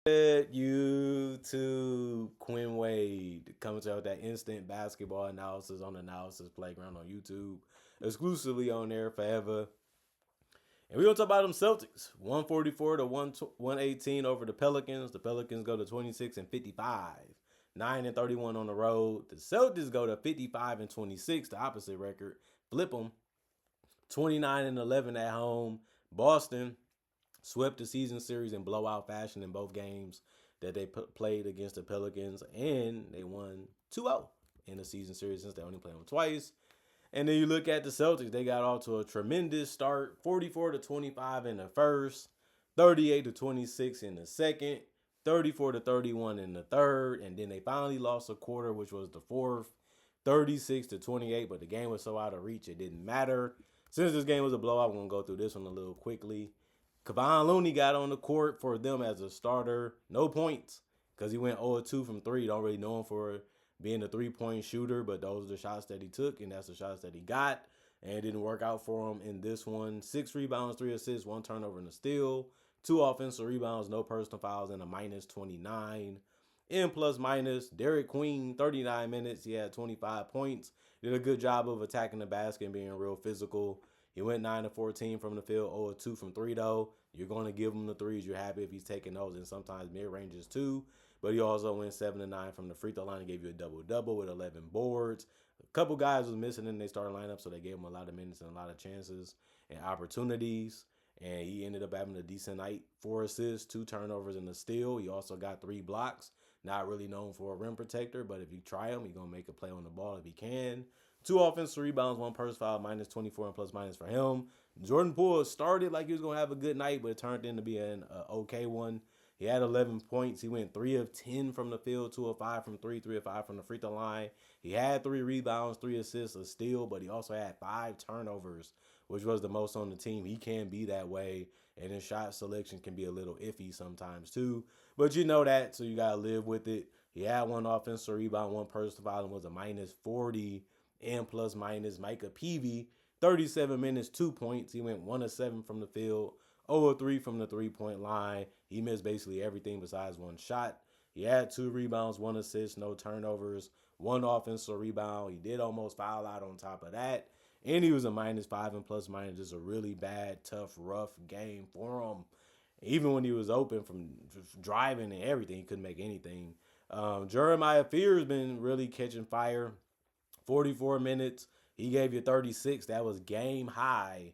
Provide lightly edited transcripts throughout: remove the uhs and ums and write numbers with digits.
YouTube, Quinn Wade coming to you with that instant basketball analysis on the Analysis Playground on YouTube, exclusively on there forever. And we're going to talk about them Celtics. 144 to 118 over the Pelicans. The Pelicans go to 26 and 55. 9 and 31 on the road. The Celtics go to 55 and 26, the opposite record. Flip them. 29 and 11 at home. Boston swept the season series in blowout fashion in both games that they played against the Pelicans, and they won 2-0 in the season series since they only played them twice. And then you look at the Celtics, they got off to a tremendous start, 44 to 25 in the first, 38 to 26 in the second, 34 to 31 in the third, and then they finally lost a quarter, which was the fourth, 36 to 28, but the game was so out of reach it didn't matter. Since this game was a blowout, I'm going to go through this one a little quickly. Kevon Looney got on the court for them as a starter. No points because he went 0-2 from 3. Don't really know him for being a three-point shooter, but those are the shots that he took, and that's the shots that he got. And it didn't work out for him in this one. 6 rebounds, 3 assists, 1 turnover and a steal. 2 offensive rebounds, no personal fouls, and a minus 29. In plus minus, Derek Queen, 39 minutes. He had 25 points. Did a good job of attacking the basket and being real physical. He went 9 to 14 from the field, 0-2 from 3 though. You're going to give him the threes. You're happy if he's taking those, and sometimes mid-ranges too. But he also went 7 to 9 from the free throw line and gave you a double-double with 11 boards. A couple guys was missing in their starting lineup, so they gave him a lot of minutes and a lot of chances and opportunities. And he ended up having a decent night. 4 assists, 2 turnovers, and a steal. He also got 3 blocks. Not really known for a rim protector, but if you try him, he's going to make a play on the ball if he can. 2 offensive rebounds, 1 personal foul, minus 24 and plus minus for him. Jordan Poole started like he was going to have a good night, but it turned into be an okay one. He had 11 points. He went 3 of 10 from the field, 2 of 5 from 3, 3 of 5 from the free throw line. He had 3 rebounds, 3 assists, a steal, but he also had 5 turnovers, which was the most on the team. He can be that way, and his shot selection can be a little iffy sometimes too. But you know that, so you got to live with it. He had 1 offensive rebound, 1 personal foul, and was a minus 40 and plus minus. Micah Peavy, 37 minutes, 2 points. He went 1 of 7 from the field, 0 of 3 from the three-point line. He missed basically everything besides 1 shot. He had 2 rebounds, 1 assist, no turnovers, 1 offensive rebound. He did almost foul out on top of that. And he was a minus 5 and plus minus. Just a really bad, tough, rough game for him. Even when he was open from driving and everything, he couldn't make anything. Jeremiah Fear's been really catching fire. 44 minutes. He gave you 36. That was game high.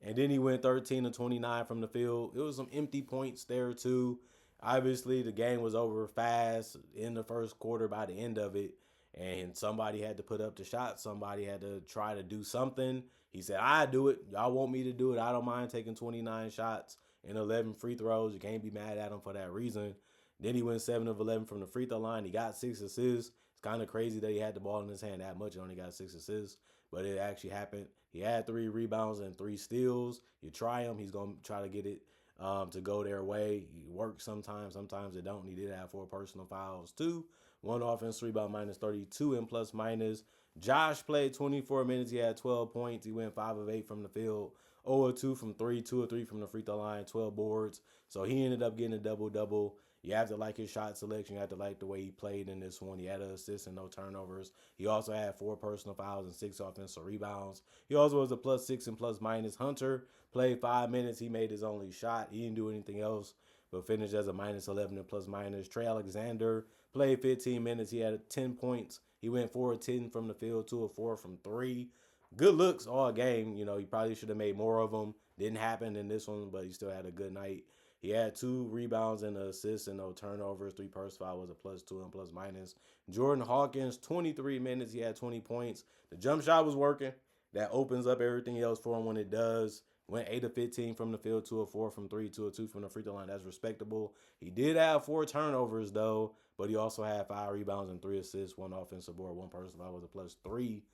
And then he went 13 to 29 from the field. It was some empty points there too. Obviously, the game was over fast in the first quarter by the end of it. And somebody had to put up the shot. Somebody had to try to do something. He said, I do it. Y'all want me to do it. I don't mind taking 29 shots and 11 free throws. You can't be mad at him for that reason. Then he went 7 of 11 from the free throw line. He got 6 assists. It's kind of crazy that he had the ball in his hand that much and only got 6 assists, but it actually happened. He had 3 rebounds and 3 steals. You try him, he's going to try to get it to go their way. He works sometimes. Sometimes it don't. He did have 4 personal fouls too. 1 offense rebound, minus 32 and plus minus. Josh played 24 minutes. He had 12 points. He went 5 of 8 from the field. 0 of 2 from 3, 2 of 3 from the free throw line, 12 boards. So he ended up getting a double-double. You have to like his shot selection. You have to like the way he played in this one. He had an assist and no turnovers. He also had 4 personal fouls and 6 offensive rebounds. He also was a plus 6 and plus minus. Hunter played 5 minutes. He made his only shot. He didn't do anything else but finished as a minus 11 and plus minus. Trey Alexander played 15 minutes. He had 10 points. He went 4 of 10 from the field, 2 of 4 from 3. Good looks all game. You know, he probably should have made more of them. Didn't happen in this one, but he still had a good night. He had 2 rebounds and an assist and no turnovers. 3 personal foul was a plus 2 and plus minus. Jordan Hawkins, 23 minutes. He had 20 points. The jump shot was working. That opens up everything else for him when it does. Went 8 of 15 from the field, 2 of 4 from 3, 2 of 2 from the free throw line. That's respectable. He did have 4 turnovers, though, but he also had 5 rebounds and 3 assists, 1 offensive board, 1 personal foul was a plus 3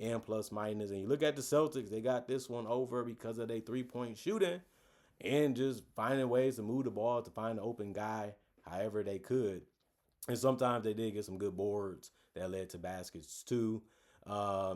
and plus minus. And you look at the Celtics, they got this one over because of their 3-point shooting and just finding ways to move the ball to find an open guy however they could. And sometimes they did get some good boards that led to baskets too.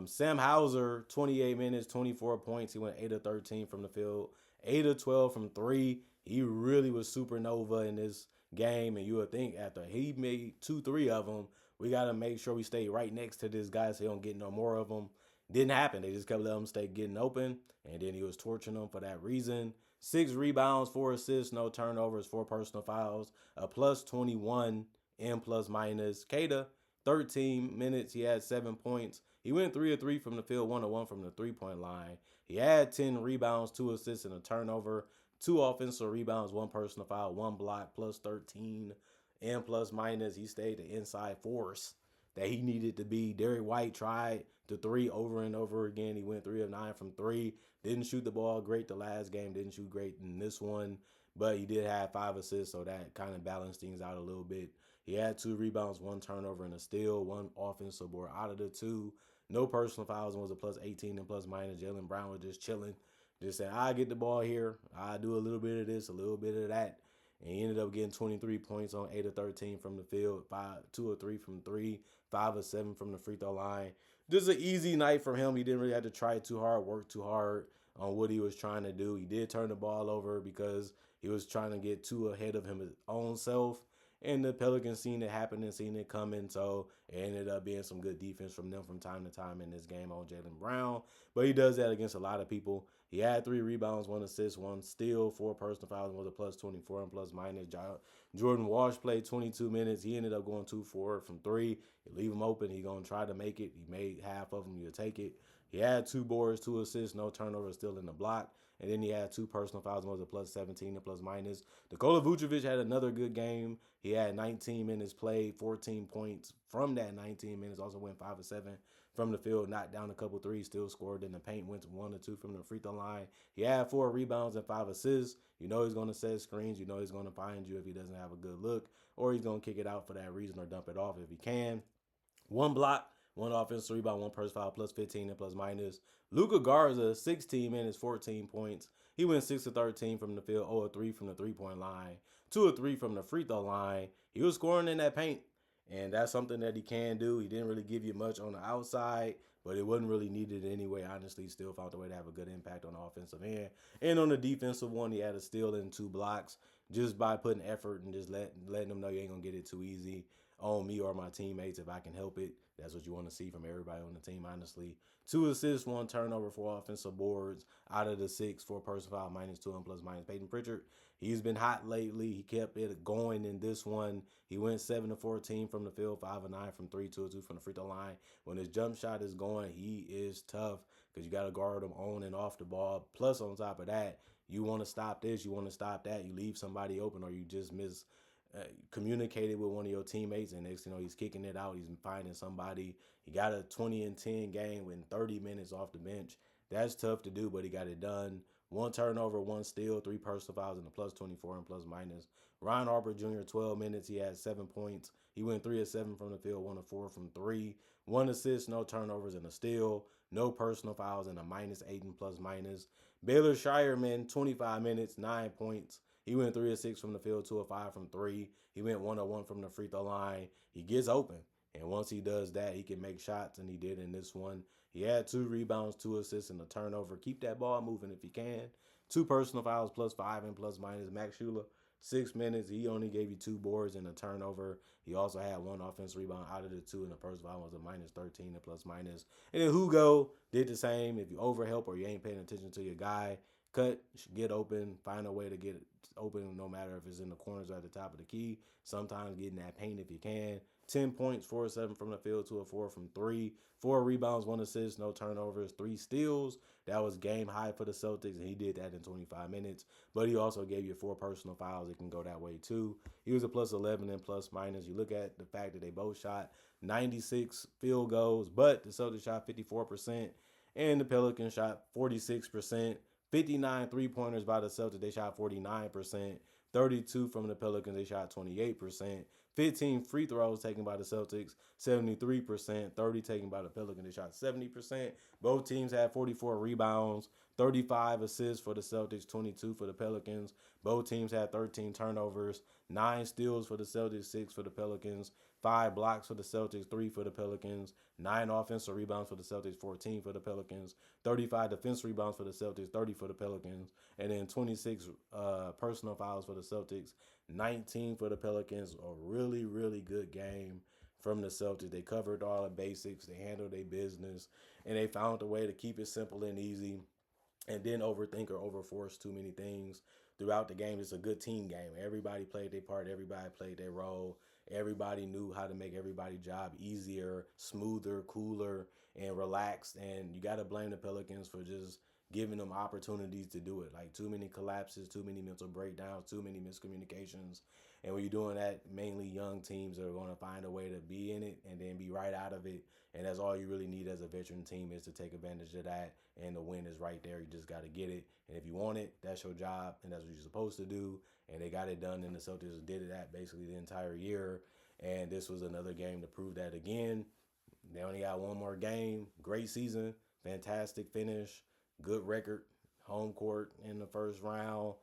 Sam Hauser, 28 minutes, 24 points. He went 8 of 13 from the field, 8 of 12 from 3. He really was supernova in this game, and you would think after he made 2, 3 of them, we got to make sure we stay right next to this guy so he don't get no more of them. Didn't happen. They just kept letting him stay getting open, and then he was torching them for that reason. 6 rebounds, 4 assists, no turnovers, 4 personal fouls, a plus 21 in plus minus. Kada, 13 minutes, he had 7 points. He went 3 of 3 from the field, 1 of 1 from the 3 point line. He had 10 rebounds, 2 assists, and a turnover. 2 offensive rebounds, 1 personal foul, 1 block, plus 13 and plus minus. He stayed the inside force that he needed to be. Derek White tried the three over and over again. He went 3 of 9 from three. Didn't shoot the ball great the last game. Didn't shoot great in this one. But he did have 5 assists, so that kind of balanced things out a little bit. He had 2 rebounds, 1 turnover, and a steal, 1 offensive board out of the two. No personal fouls, and was a plus 18 and plus minus. Jaylen Brown was just chilling. Just saying, I get the ball here. I do a little bit of this, a little bit of that. And he ended up getting 23 points on 8 of 13 from the field, 2 of 3 from three, 5 of 7 from the free throw line. Just an easy night for him. He didn't really have to try too hard, work too hard on what he was trying to do. He did turn the ball over because he was trying to get too ahead of his own self. And the Pelicans seen it happen and seen it coming. So it ended up being some good defense from them from time to time in this game on Jaylen Brown. But he does that against a lot of people. He had 3 rebounds, 1 assist, 1 steal, 4 personal fouls, and was a plus 24 and plus minus. Jordan Walsh played 22 minutes. He ended up going 2-4 from three. You leave him open, he's going to try to make it. He made half of them. You'll take it. He had 2 boards, 2 assists, no turnovers, still in the block. And then he had 2 personal fouls and was a plus 17 and plus minus. Nikola Vucevic had another good game. He had 19 minutes played, 14 points from that 19 minutes. Also went 5 of 7 from the field, knocked down a couple threes, still scored in the paint, went to 1 or 2 from the free throw line. He had 4 rebounds and 5 assists. You know he's going to set screens. You know he's going to find you if he doesn't have a good look, or he's going to kick it out for that reason or dump it off if he can. 1 block, 1 offensive rebound, 1 personal foul, plus 15 and plus minus. Luka Garza, 16 minutes, 14 points. He went 6 of 13 from the field, 0 of 3 from the 3 point line, 2 of 3 from the free throw line. He was scoring in that paint, and that's something that he can do. He didn't really give you much on the outside, but it wasn't really needed anyway. Honestly, he still found a way to have a good impact on the offensive end. And on the defensive one, he had a steal and 2 blocks just by putting effort and just letting them know you ain't going to get it too easy on me or my teammates if I can help it. That's what you want to see from everybody on the team, honestly. 2 assists, 1 turnover, 4 offensive boards out of the 6, 4 personal foul, -2 and plus minus. Peyton Pritchard, he's been hot lately. He kept it going in this one. He went 7 of 14 from the field, 5 of 9 from 3, 2 of 2 from the free throw line. When his jump shot is going, he is tough because you got to guard him on and off the ball. Plus, on top of that, you want to stop this, you want to stop that. You leave somebody open or you just miss communicated with one of your teammates, and next he's kicking it out. He's finding somebody. He got a 20 and 10 game with 30 minutes off the bench. That's tough to do, but he got it done. 1 turnover, 1 steal, 3 personal fouls, and a plus 24 and plus minus. Ryan Harper Jr., 12 minutes. He had 7 points. He went 3 of 7 from the field, 1 of 4 from three. 1 assist, no turnovers, and a steal. No personal fouls, and a -8 and plus minus. Baylor Shireman, 25 minutes, 9 points. He went 3 of 6 from the field, 2 of 5 from three. He went 1 of 1 from the free throw line. He gets open. And once he does that, he can make shots, and he did in this one. He had 2 rebounds, 2 assists, and a turnover. Keep that ball moving if you can. 2 personal fouls, plus 5 and plus minus. Max Shula, 6 minutes. He only gave you 2 boards and a turnover. He also had 1 offensive rebound out of the 2, and the personal foul was a -13 and plus minus. And then Hugo did the same. If you overhelp or you ain't paying attention to your guy, cut, get open, find a way to get open no matter if it's in the corners or at the top of the key. Sometimes getting that paint if you can. 10 points, 4 of 7 from the field, 2 of 4 from three. 4 rebounds, 1 assist, no turnovers, 3 steals. That was game high for the Celtics, and he did that in 25 minutes. But he also gave you 4 personal fouls. It can go that way too. He was a plus 11 and plus minus. You look at the fact that they both shot 96 field goals, but the Celtics shot 54%, and the Pelicans shot 46%. 59 3-pointers by the Celtics, they shot 49%. 32 from the Pelicans, they shot 28%. 15 free throws taken by the Celtics, 73%. 30 taken by the Pelicans, they shot 70%. Both teams had 44 rebounds, 35 assists for the Celtics, 22 for the Pelicans. Both teams had 13 turnovers, 9 steals for the Celtics, 6 for the Pelicans. 5 blocks for the Celtics, 3 for the Pelicans. 9 offensive rebounds for the Celtics, 14 for the Pelicans. 35 defensive rebounds for the Celtics, 30 for the Pelicans. And then 26 personal fouls for the Celtics, 19 for the Pelicans. A really, really good game from the Celtics. They covered all the basics. They handled their business, and they found a way to keep it simple and easy and didn't overthink or overforce too many things throughout the game. It's a good team game. Everybody played their part. Everybody played their role. Everybody knew how to make everybody's job easier, smoother, cooler, and relaxed. And you got to blame the Pelicans for just giving them opportunities to do it. Like too many collapses, too many mental breakdowns, too many miscommunications. And when you're doing that, mainly young teams are going to find a way to be in it and then be right out of it. And that's all you really need as a veteran team is to take advantage of that. And the win is right there. You just got to get it. And if you want it, that's your job, and that's what you're supposed to do. And they got it done, and the Celtics did that basically the entire year. And this was another game to prove that again. They only got one more game. Great season, fantastic finish, good record, home court in the first round,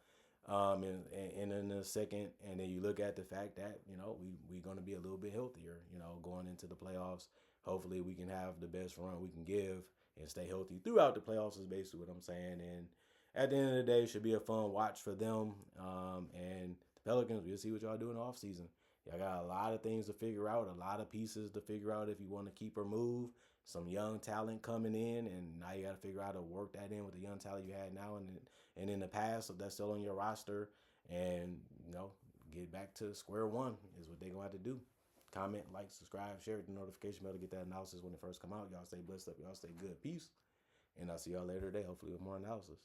and in the second. And then you look at the fact that we're going to be a little bit healthier, going into the playoffs. Hopefully, we can have the best run we can give and stay healthy throughout the playoffs. Is basically what I'm saying. And at the end of the day, it should be a fun watch for them. And the Pelicans, we'll see what y'all do in the offseason. Y'all got a lot of things to figure out, a lot of pieces to figure out if you want to keep or move. Some young talent coming in, and now you got to figure out how to work that in with the young talent you had now and in the past, so that's still on your roster. And get back to square one is what they're gonna have to do. Comment, like, subscribe, share the notification bell to get that analysis when it first come out. Y'all stay blessed up. Y'all stay good. Peace. And I'll see y'all later today, hopefully with more analysis.